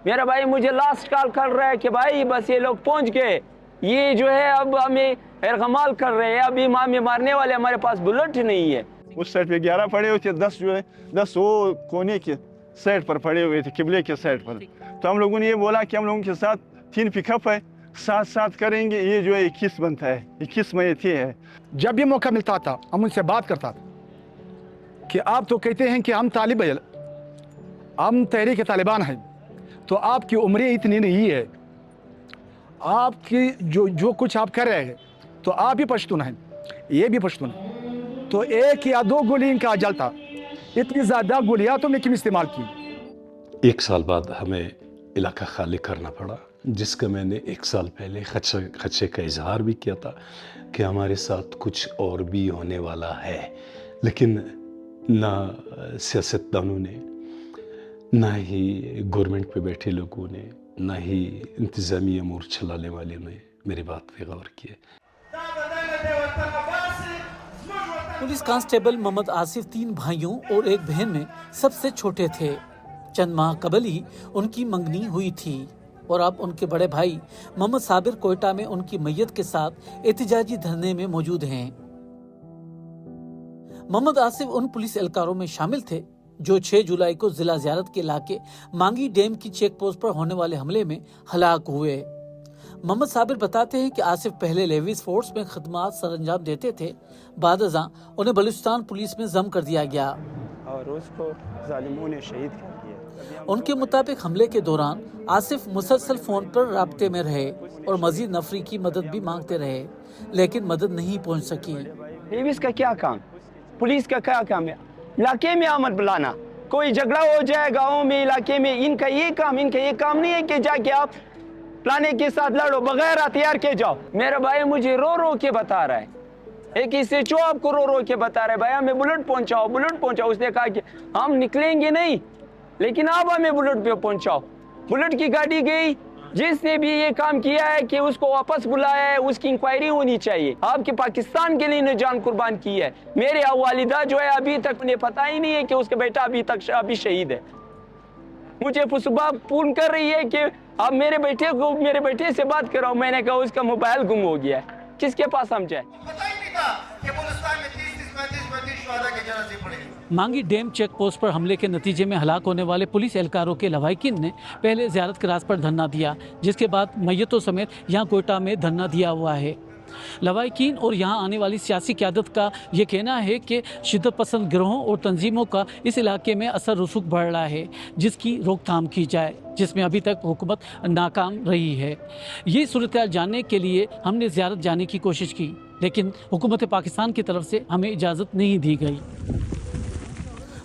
میرا بھائی مجھے لاسٹ کال کر رہا ہے کہ بھائی بس یہ لوگ پہنچ گئے, یہ جو ہے اب ہمیں ارغمال کر رہے ہیں, ابھی ہمیں مارنے والے, ہمارے پاس بلٹ نہیں ہے. اس سائڈ پہ 11 پڑے ہوئے تھے, 10 جو ہے 10 وہ کونے کے سائڈ پر پڑے ہوئے تھے, قبلے کے سائڈ پر. تو ہم لوگوں نے یہ بولا کہ ہم لوگوں کے ساتھ 3 پک اپ ہے, ساتھ کریں گے, یہ جو ہے 21 بنتا ہے, 21 میت یہ ہے. جب بھی موقع ملتا تھا ہم ان سے بات کرتا تھا کہ آپ تو کہتے ہیں کہ ہم تحریک طالبان ہیں, تو آپ کی عمریں اتنی نہیں ہے, آپ کی جو کچھ آپ کر رہے ہیں تو آپ بھی پشتون ہیں, یہ بھی پشتون ہیں, تو 1 یا 2 گولی ان کا اجل تھا, اتنی زیادہ گولیاں تم نے کیوں استعمال کی؟ 1 سال بعد ہمیں علاقہ خالی کرنا پڑا, جس کا میں نے 1 سال پہلے خدشے کا اظہار بھی کیا تھا کہ ہمارے ساتھ کچھ اور بھی ہونے والا ہے. لیکن نہ سیاستدانوں نے, نہ ہی گورنمنٹ پہ بیٹھے لوگوں نے, نہ ہی انتظامی امور چلانے والے نے میری بات پہ غور کیا. پولیس کانسٹیبل محمد آصف 3 بھائیوں اور 1 بہن میں سب سے چھوٹے تھے. چند ماہ قبل ہی ان کی منگنی ہوئی تھی اور اب ان کے بڑے بھائی محمد صابر کوئٹہ میں ان کی میت کے ساتھ احتجاجی دھرنے میں موجود ہیں. محمد آصف ان پولیس اہلکاروں میں شامل تھے جو 6 جولائی کو ضلع زیارت کے علاقے مانگی ڈیم کی چیک پوسٹ پر ہونے والے حملے میں ہلاک ہوئے. محمد صابر بتاتے ہیں کہ آصف پہلے لیویز فورس میں خدمات سر انجام دیتے تھے, بعد ازاں انہیں بلوچستان پولیس میں ضم کر دیا گیا اور اس کو ظالموں نے شہید کر دیا. ان کے مطابق حملے کے دوران آصف مسلسل فون پر رابطے میں رہے اور مزید نفری کی مدد بھی مانگتے رہے, لیکن مدد نہیں پہنچ سکی. لیویز کا کیا کام, پولیس کا کیا کام ہے؟ علاقے میں آمد بلانا, کوئی جھگڑا ہو جائے گاؤں میں, علاقے میں, ان کا یہ کام نہیں ہے کہ جا کے آپ پلانے کے ساتھ لڑو, بغیر ہتھیار کے جاؤ. میرا بھائی مجھے رو کے بتا رہا ہے, ایک اس سے آپ کو رو کے بتا رہا ہے بھائی ہمیں بلٹ پہنچاؤ. اس نے کہا کہ ہم نکلیں گے نہیں, لیکن آپ ہمیں بلٹ پہ پہنچاؤ. بلٹ کی گاڑی گئی, جس نے بھی یہ کام کیا ہے کہ اس کو واپس بلایا ہے, اس کی انکوائری ہونی چاہیے. آپ کے پاکستان کے لیے نے جان قربان کی ہے. میرے والدہ جو ہے ابھی تک انہیں پتہ ہی نہیں ہے کہ اس کا بیٹا ابھی شہید ہے. مجھے صبح فون کر رہی ہے کہ اب میرے بیٹے سے بات کراؤ. میں نے کہا اس کا موبائل گم ہو گیا ہے, کس کے پاس ہم جائیں؟ مانگی ڈیم چیک پوسٹ پر حملے کے نتیجے میں ہلاک ہونے والے پولیس اہلکاروں کے لواحقین نے پہلے زیارت کے راز پر دھرنا دیا, جس کے بعد میتوں سمیت یہاں کوئٹہ میں دھرنا دیا ہوا ہے. لواحقین اور یہاں آنے والی سیاسی قیادت کا یہ کہنا ہے کہ شدت پسند گروہوں اور تنظیموں کا اس علاقے میں اثر رسوخ بڑھ رہا ہے, جس کی روک تھام کی جائے, جس میں ابھی تک حکومت ناکام رہی ہے. یہ صورتحال جاننے کے لیے ہم نے زیارت جانے کی کوشش کی, لیکن حکومت پاکستان کی طرف سے ہمیں اجازت نہیں دی گئی.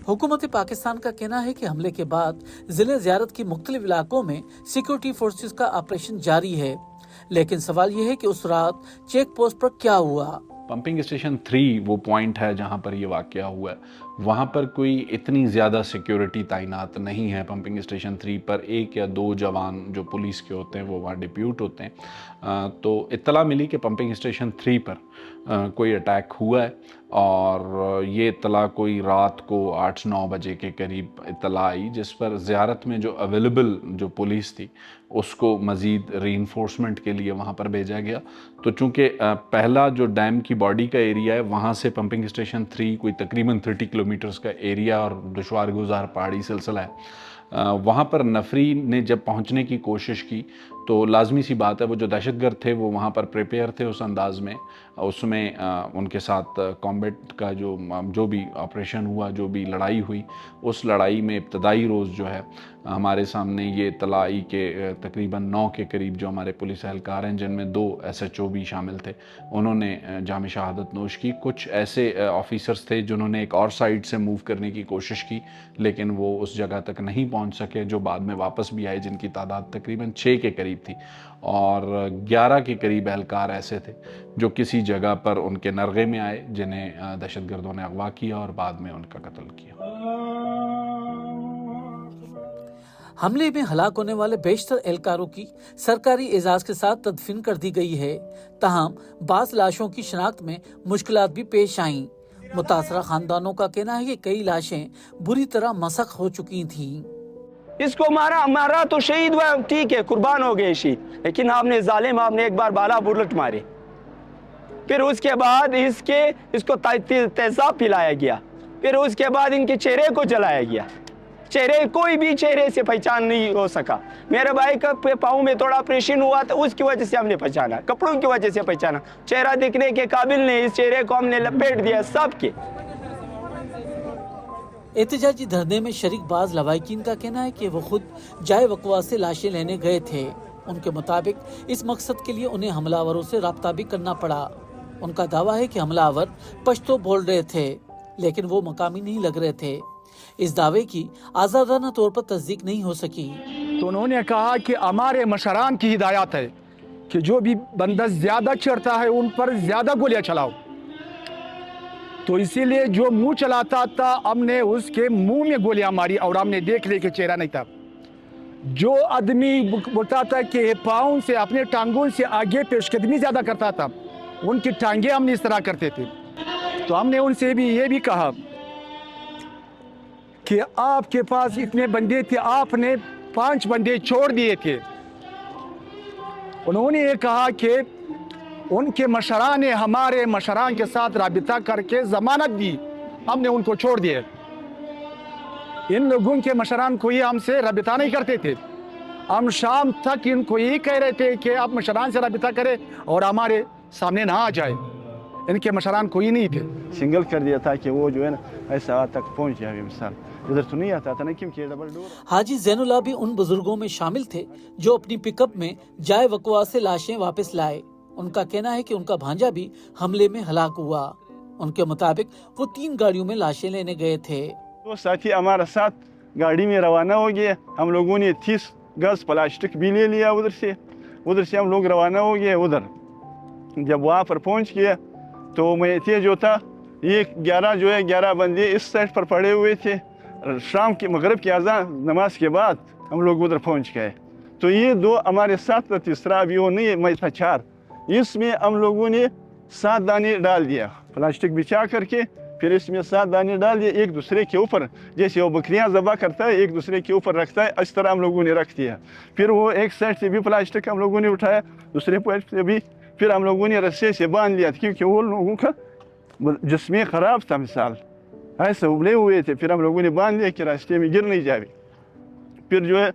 حکومت پاکستان کا کہنا ہے کہ حملے کے بعد ضلع زیارت کی مختلف علاقوں میں سیکورٹی فورسز کا آپریشن جاری ہے, لیکن سوال یہ ہے کہ اس رات چیک پوسٹ پر کیا ہوا. پمپنگ اسٹیشن 3 وہ پوائنٹ ہے جہاں پر یہ واقعہ ہوا ہے, وہاں پر کوئی اتنی زیادہ سیکیورٹی تعینات نہیں ہے. پمپنگ اسٹیشن 3 پر 1 یا 2 جوان جو پولیس کے ہوتے ہیں وہ وہاں ڈپیوٹ ہوتے ہیں. تو اطلاع ملی کہ پمپنگ اسٹیشن 3 پر کوئی اٹیک ہوا ہے, اور یہ اطلاع کوئی رات کو 8-9 بجے کے قریب اطلاع آئی, جس پر زیارت میں جو اویلیبل جو پولیس تھی اس کو مزید ری انفورسمنٹ کے لیے وہاں پر بھیجا گیا. تو چونکہ پہلا جو ڈیم کی باڈی کا ایریا ہے وہاں سے پمپنگ اسٹیشن 3 کوئی تقریباً 30 کلومیٹرز کا ایریا اور دشوار گزار پہاڑی سلسلہ ہے, وہاں پر نفری نے جب پہنچنے کی کوشش کی تو لازمی سی بات ہے وہ جو دہشت گرد تھے وہ وہاں پر پریپیئر تھے اس انداز میں, اس میں ان کے ساتھ کامبیٹ کا جو بھی آپریشن ہوا, جو بھی لڑائی ہوئی, اس لڑائی میں ابتدائی روز جو ہے ہمارے سامنے یہ اطلاع آئی کہ تقریباً 9 کے قریب جو ہمارے پولیس اہلکار ہیں, جن میں 2 SHO بھی شامل تھے, انہوں نے جام شہادت نوش کی. کچھ ایسے آفیسرز تھے جنہوں نے ایک اور سائڈ سے موو کرنے کی کوشش کی, لیکن وہ اس جگہ تک نہیں پہنچ سکے, جو بعد میں واپس بھی آئے, جن کی تعداد تقریباً 6 کے قریب تھی, اور 11 کے قریب اہلکار ایسے تھے جو کسی جگہ پر ان کے نرغے میں آئے, جنہیں دہشت گردوں نے اغوا کیا اور بعد میں ان کا قتل کیا. حملے میں ہلاک ہونے والے بیشتر اہلکاروں کی سرکاری اعزاز کے ساتھ تدفین کر دی گئی ہے, تاہم بعض لاشوں کی شناخت میں مشکلات بھی پیش آئیں. متاثرہ خاندانوں کا کہنا ہے کہ کئی لاشیں بری طرح مسخ ہو چکی تھیں. इसको मारा तो शहीद हुआ, ठीक है, कुर्बान हो गए शहीद, लेकिन आपने जालिम, आपने एक बार बाला बुलेट मारे, फिर उसके बाद इसको तेजाब पिलाया गया, फिर उसके बाद इनके चेहरे को जलाया गया, चेहरे कोई भी चेहरे से पहचान नहीं हो सका। मेरे भाई का पाँव में थोड़ा ऑपरेशन हुआ तो उसकी वजह से हमने पहचाना, कपड़ों की वजह से पहचाना, चेहरा दिखने के काबिल नहीं, इस चेहरे को हमने लपेट दिया सबके। एहतजाजी धरने में शरीक बाज लवाहिकीन का कहना है कि वो खुद जाए वकवा से लाशें लेने गए थे। उनके मुताबिक इस मकसद के लिए उन्हें हमलावरों से राब्ता भी करना पड़ा। उनका दावा है कि हमलावर पश्तो बोल रहे थे, लेकिन वो मकामी नहीं लग रहे थे। इस दावे की आज़ादाना तौर पर तस्दीक नहीं हो सकी। तो उन्होंने कहा कि हमारे मशरान की हिदायत है कि जो भी बंदा ज़्यादा चढ़ता है उन पर ज़्यादा गोलियां चलाओ। तो इसीलिए जो मुंह चलाता था हमने उसके मुंह में गोलियां मारी और हमने देख लिया कि चेहरा नहीं था। जो आदमी बोलता था कि पाँव से अपने टांगों से आगे पेशकदमी ज़्यादा करता था, उनकी टांगे हमने इस तरह करते थे। तो हमने उनसे भी ये भी कहा कि आपके पास इतने बंदे थे, आपने 5 बंदे छोड़ दिए थे। उन्होंने ये कहा कि उनके मशरान ने हमारे मशरान के साथ राबिता करके ज़मानत दी, हमने उनको छोड़ दिए। इन लोगों के मशरान कोई हमसे राबिता नहीं करते थे। हम शाम तक इनको यही कह रहे थे कि आप मशरान से राबिता करें और हमारे सामने ना आ जाए। इनके मशरान कोई नहीं थे। सिंगल कर दिया था कि वो जो है ना ऐसा तक पहुंच जाए, मिसाल इधर तो नहीं आता था ना, क्योंकि डबल डोर। हाजी ज़ैनुल्लाह भी उन बुजुर्गों में शामिल थे जो अपनी पिकअप में जाए वकवा से लाशें वापस लाए। उनका कहना है कि उनका भांजा भी हमले में हलाक हुआ। उनके मुताबिक वो 3 गाड़ियों में लाशें लेने गए थे। तो साथी हमारा साथ गाड़ी में रवाना हो गए। हम लोगों ने 30 गज प्लास्टिक भी ले लिया उधर से हम लोग रवाना हो गए उधर। जब वहाँ पर पहुँच गए तो मैं जो था ये 11 बंदे इस साइड पर पड़े हुए थे। शाम के मगरिब की अज़ान नमाज के बाद हम लोग उधर पहुँच गए। तो ये 2 हमारे साथ, तीसरा अभी वो नहीं, मैं था 4। इसमें हम लोगों ने 7 दाने डाल दिया, प्लास्टिक बिछा करके, फिर इसमें 7 दाने डाल दिए एक दूसरे के ऊपर, जैसे वो बकरियां ज़बा करता है एक दूसरे के ऊपर रखता है, इस तरह हम लोगों ने रख दिया। फिर वो एक साइड से भी प्लास्टिक हम लोगों ने उठाया, दूसरे साइड से भी, फिर हम लोगों ने रस्से से बांध लिया, क्योंकि वो लोगों का जिस्म ख़राब था, मिसाल ऐसे उबले हुए थे। फिर हम लोगों ने बांध लिया कि रास्ते में गिर नहीं जाए। फिर जो है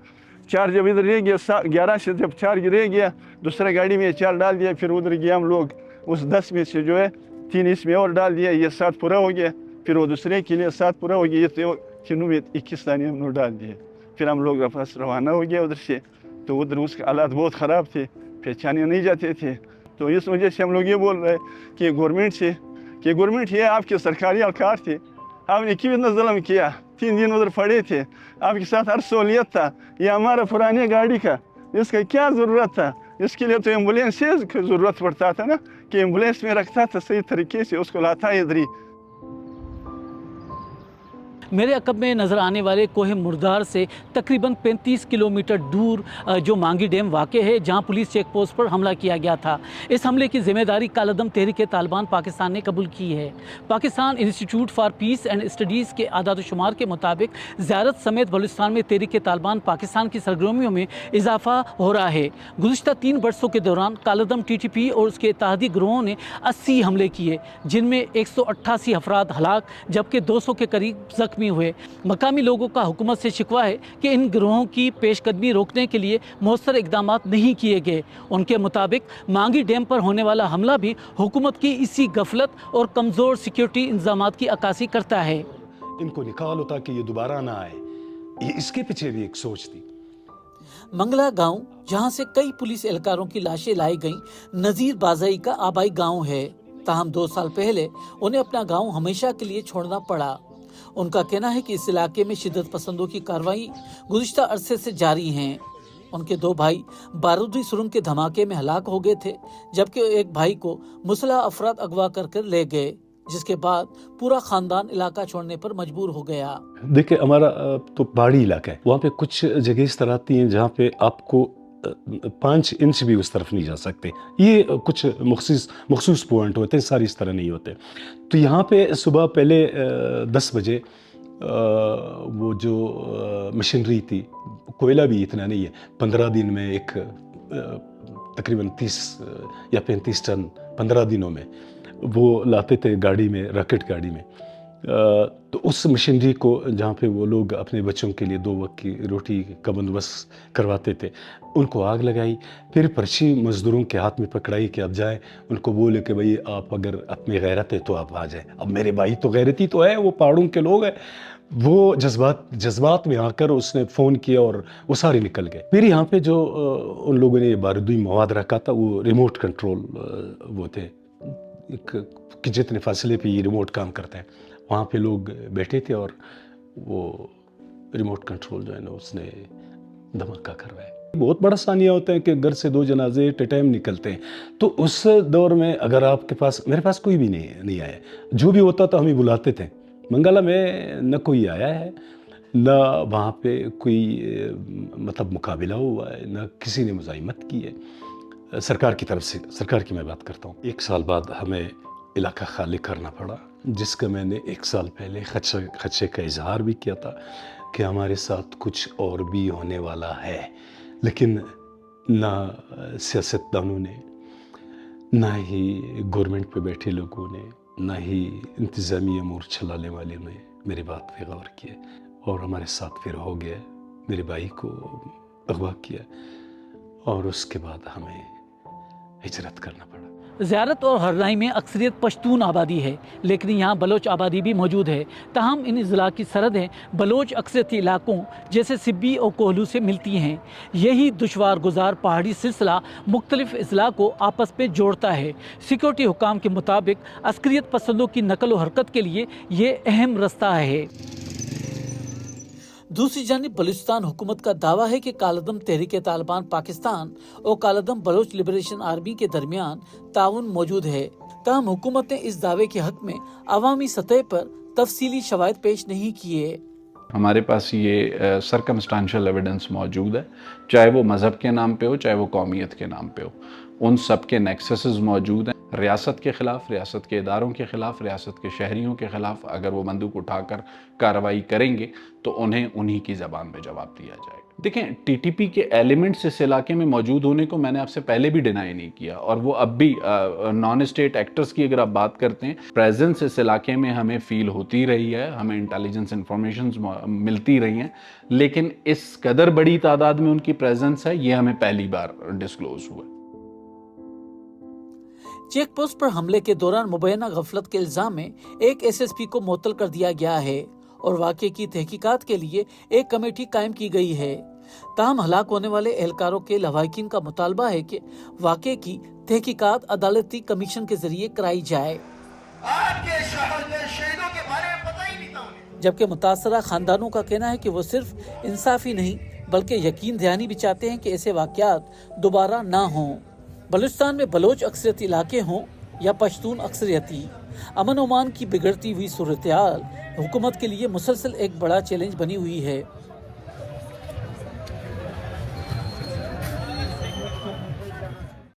4 जब इधर रह गया, 11 से जब 4 रह गया, दूसरा गाड़ी में 4 डाल दिया। फिर उधर गया हम लोग, उस 10 में से जो है 3 इसमें और डाल दिया, ये 7 पूरा हो गया। फिर वो दूसरे के लिए 7 पूरा हो गया, ये तो तीनों में 21 दाने हम लोग डाल दिए। फिर हम लोग वापस रवाना हो गया उधर से। तो उधर उसके हालात बहुत ख़राब थे, पहचाने नहीं जाते थे। तो इस वजह से हम लोग ये बोल रहे हैं कि गवर्नमेंट ये आपके सरकारी अहलकार थे, आपने क्यों इतना जुल्म किया? 3 दिन उधर पड़े थे, आपके साथ हर सहूलियत था, ये हमारा पुरानी गाड़ी का इसका क्या ज़रूरत था? इसके लिए तो एम्बुलेंस की ज़रूरत पड़ता था ना, कि एम्बुलेंस में रखता था, सही तरीके से उसको लाता इधर ही। मेरे अकब में नज़र आने वाले कोहे मुर्दार से तकरीबन 35 किलोमीटर दूर जो मांगी डैम वाक़ है, जहां पुलिस चेक पोस्ट पर हमला किया गया था। इस हमले की ज़िम्मेदारी कालदम तहरीक-ए-तालिबान पाकिस्तान ने कबूल की है। Pakistan institute for piece and studies के आदाद शुमार के मुताबिक ज़ियारत समेत बलूचिस्तान में तहरीक-ए-तालिबान पाकिस्तान की सरगर्मियों में इजाफा हो रहा है। गुज़िश्ता 3 बरसों के दौरान कालदम TTP और उसके इत्तेहादी ग्रोहों ने 80 हमले किए, जिनमें 188 अफराद हलाक जबकि 200 के करीब ज़ख्मी हुए। मकामी लोगों का हुकूमत से शिकवा है कि इन गिरोहों की पेशकदमी रोकने के लिए मौसर इकदाम नहीं किए गए। उनके मुताबिक मांगी डैम पर होने वाला हमला भी हुकूमत की इसी गफलत और कमज़ोर सिक्योरिटी इंतजामात की अक्कासी करता है। इनको निकालो ताकि ये दोबारा ना आए, ये इसके पीछे भी एक सोच थी। मंगला गांव, जहां से कई पुलिस एहलकारों की लाशें लाई गईं, नज़ीर बाज़ई का आबाई गांव है। ताहम 2 साल पहले उन्हें अपना गांव हमेशा के लिए छोड़ना पड़ा। उनका कहना है कि इस इलाके में शिद्दत पसंदों की कार्रवाई गुज़िश्ता अरसे से जारी हैं। उनके 2 भाई बारूदी सुरंग के धमाके में हलाक हो गए थे, जबकि एक भाई को मुसल्लह अफराद अगवा कर ले गए, जिसके बाद पूरा खानदान इलाका छोड़ने पर मजबूर हो गया। देखिए, हमारा तो पहाड़ी इलाका है, वहाँ पे कुछ जगह इस तरह आती हैं जहाँ पे आपको 5 इंच भी उस तरफ नहीं जा सकते। ये कुछ मखसूस पॉइंट होते हैं, सारी इस तरह नहीं होते। तो यहाँ पे सुबह पहले 10 बजे वो जो मशीनरी थी कोयला भी इतना नहीं है। 15 दिन में एक तकरीबन 30 या 35 टन 15 दिनों में वो लाते थे गाड़ी में, रॉकेट गाड़ी में। तो उस मशीनरी को जहाँ पे वो लोग अपने बच्चों के लिए 2 वक्त की रोटी का बंदोबस्त करवाते थे, उनको आग लगाई, फिर पर्ची मज़दूरों के हाथ में पकड़ाई कि अब जाए, उनको बोले कि भाई आप अगर अपनी गैरत है तो आप आ जाए। अब मेरे भाई तो गैरती तो है, वो पहाड़ों के लोग हैं, वो जज्बात में आकर उसने फ़ोन किया और वो सारे निकल गए। फिर यहाँ पे जो उन लोगों ने बारूदी मवाद रखा था, वो रिमोट कंट्रोल वो थे कि जितने फासले पे ये रिमोट काम करते हैं, वहाँ पे लोग बैठे थे और वो रिमोट कंट्रोल जो है ना उसने धमाका करवाया। बहुत बड़ा सानिया होता है कि घर से 2 जनाजे एट ए टाइम निकलते हैं। तो उस दौर में अगर आपके पास, मेरे पास कोई भी नहीं आया, जो भी होता था हमें बुलाते थे। मंगला में न कोई आया है, न वहाँ पे कोई मतलब मुकाबला हुआ है, न किसी ने मुज़ाहिमत की है सरकार की तरफ से। सरकार की मैं बात करता हूँ। 1 साल बाद हमें इलाका खाली करना पड़ा, जिसका मैंने 1 साल पहले खदशे का इजहार भी किया था कि हमारे साथ कुछ और भी होने वाला है। लेकिन ना सियासतदानों ने, ना ही गवर्नमेंट पे बैठे लोगों ने, ना ही इंतज़ामी अमूर चलाने वाले ने मेरी बात पे गौर किया और हमारे साथ फिर हो गया। मेरे भाई को अगवा किया और उसके बाद हमें हिजरत करना पड़ा। ज़ियारत और हरनाई में अक्सरियत पश्तून आबादी है, लेकिन यहाँ बलोच आबादी भी मौजूद है। ताहम इन अजला की सरहदें बलोच अक्सरियती इलाकों जैसे सिब्बी और कोहलू से मिलती हैं। यही दुश्वार गुजार पहाड़ी सिलसिला मुख्तलिफ अजला को आपस में जोड़ता है। सिक्योरिटी हुकाम के मुताबिक अस्करियत पसंदों की नकल व हरकत के लिए ये अहम रास्ता है। दूसरी जानिब बलूचिस्तान हुकूमत का दावा है कि कालदम तहरीक तालिबान पाकिस्तान और कालदम बलोच लिबरेशन आर्मी के दरमियान ताउन मौजूद है। ताहम हुकूमत ने इस दावे के हक में अवामी सतह पर तफसीली शवाहिद पेश नहीं किए। हमारे पास ये सर्कमस्टांशियल एविडेंस मौजूद है, चाहे वो मज़हब के नाम पे हो, चाहे वो कौमियत के नाम पे हो, उन सब के नेक्ससेस मौजूद हैं। रियासत के ख़िलाफ़, रियासत के इदारों के ख़िलाफ़, रियासत के शहरियों के ख़िलाफ़ अगर वो बंदूक उठाकर कार्रवाई करेंगे तो उन्हें उन्हीं की ज़बान में जवाब दिया जाएगा। देखें, टीटीपी के एलिमेंट्स इस इलाके में मौजूद होने को मैंने आपसे पहले भी डिनाई नहीं किया, और वो अब भी नॉन स्टेट एक्टर्स की अगर आप बात करते हैं, प्रेजेंस इस इलाके में हमें फील होती रही है, हमें इंटेलिजेंस इंफॉर्मेशन मिलती रही हैं, लेकिन इस कदर बड़ी तादाद में उनकी प्रेजेंस है, ये हमें पहली बार डिस्क्लोज हुआ। चेक पोस्ट पर हमले के दौरान मुबैना गफलत के इल्जाम में एक एसएसपी को मुअत्तल कर दिया गया है और वाक़े की तहकीकात के लिए एक कमेटी कायम की गई है। ताहम हलाक होने वाले एहलकारों के लवाहिकीन का मुतालबा है कि वाक़े की तहकीकात अदालती कमीशन के जरिए कराई जाए। आपके शहर में शहीदों के बारे में पता ही नहीं था उन्हें। जबकि मुतासरा खानदानों का कहना है कि वो सिर्फ इंसाफ ही नहीं बल्कि यकीन दहानी भी चाहते हैं कि ऐसे वाक़यात दोबारा ना हों। बलूचिस्तान में बलोच अक्सरियती इलाके हों या पश्तून अक्सरियती, अमन ओमान की बिगड़ती हुई सूरत हाल हुकूमत के लिए मुसलसल एक बड़ा चैलेंज बनी हुई है।